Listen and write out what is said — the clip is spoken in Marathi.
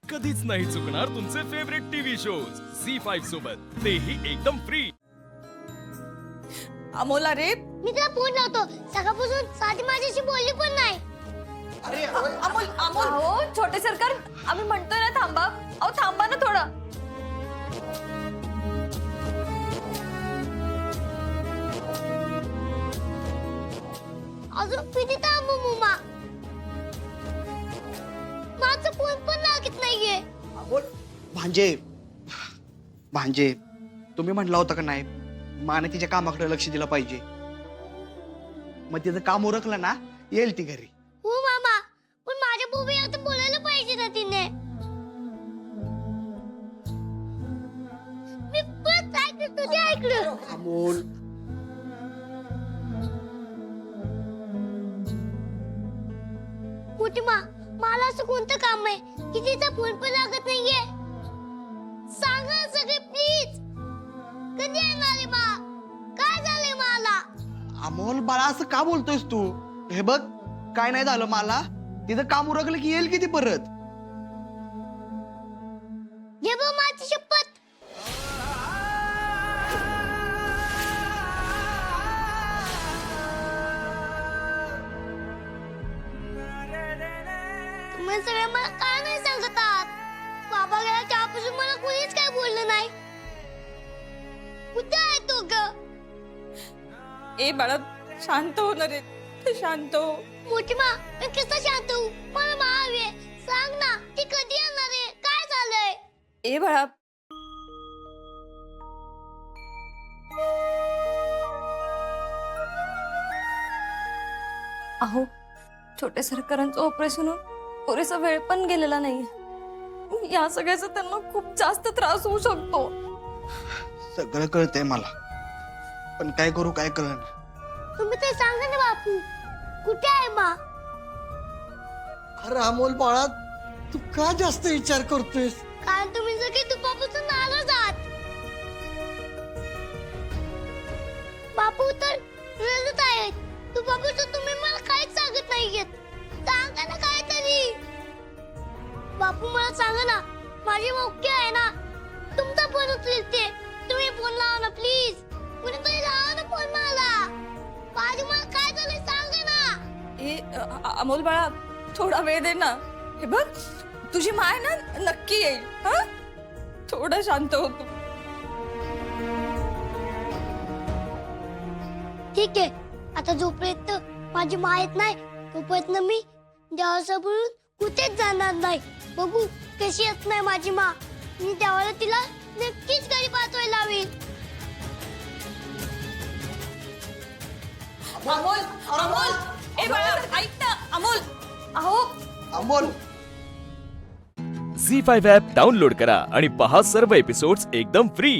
कधीच नाही चुकणार तुमचे फेवरेट टीव्ही शोज झी5 सोबत, तेही एकदम फ्री। अमोला रे, मी तिला फोन लावतो, सकाळपासून साधी माझ्याशी बोलली पण नाही। अमोल अमोल अहो छोटे सरकार, आम्ही म्हणतोय ना थांबा। अहो थांबा ना थोडं। अजून किती थांबू मम्मा? माझा फोन पण लागत नाहीये। भांजे भांजे तुम्ही म्हटला होता का नाही माने तिच्या कामाकडे लक्ष दिलं पाहिजे, मग तिचं काम उरकलं ना येईल ती घरी। हो मामा, पण माझ्या बोबीला तर बोलायला पाहिजे ना तिने। मी परत ऐकलं तुझे ऐकलं। अमोल मोठी मा, मला असं कोणतं काम आहे की तिचा फोन पण लागत नाहीये? सांगा सगळे प्लीज, कधी येणार आहे मा? काय झालंय मला? अमोल बाळा असं का बोलतोयस तू? हे बघ काय नाही झालं मला, तिचं काम उरकलं की येईल की ती परत। घे बा माझी शपथ। तुम्ही सगळे मला का नाही सांगत आहात? बाबा गेला तेव्हापासून मला कोणीच काय बोललं नाही। कुठे आहे तो ग? ए बाळा शांत हो ना रे, शांत हो। मोठी मा, मी कसं शांत होऊ? मला हवी आहे, सांग ना ती कधी येणार आहे? काय झालंय? ए बाळा, अहो छोटे सरकारांचं ऑपरेशन होऊन पुरेसा वेळ पण गेलेला नाहीये। या सगळ्याचा त्यांना खूप जास्त त्रास होऊ शकतो। सगळं कळतंय मला, पण काय करू काय कळणार। तुम्ही ते सांगा ना बापू, कुठे आहे मा? अरे अमोल बाळा, तू का जास्त विचार करतोयस? कारण तुम्ही सगळे दुपापासून नाराज आहात। बापू तर रडत आहेत, दुपापासून तुम्ही मला काहीच सांगत नाहीयेत। सांगा ना काहीतरी। बापू मला सांगा ना, माझी मोठी आहे ना, तुमचा फोन उचलेल ते। तुम्ही फोन लावा ना प्लीज, कुणीतरी लावा ना फोन मला। माझी मला काय झालंय सांगा ना। अमोल बाळा थोडा वेळ दे ना। हे बघ तुझी माय ना नक्की येईल, हा? थोडं शांत हो तू। ठीक आहे, आता जोपर्यंत माझी मा येत नाही तोपर्यंत मी देवासमोरून कुठेच जाणार नाही। बघू कशी येत नाही माझी मा, मी देवाला तिला नक्कीच घरी पाठवायला लावेल। अमोल अमोल, ए बाळा ऐक ना अमोल। अहो अमोल झी5 ॲप डाउनलोड करा आणि पहा सर्व एपिसोड्स एकदम फ्री।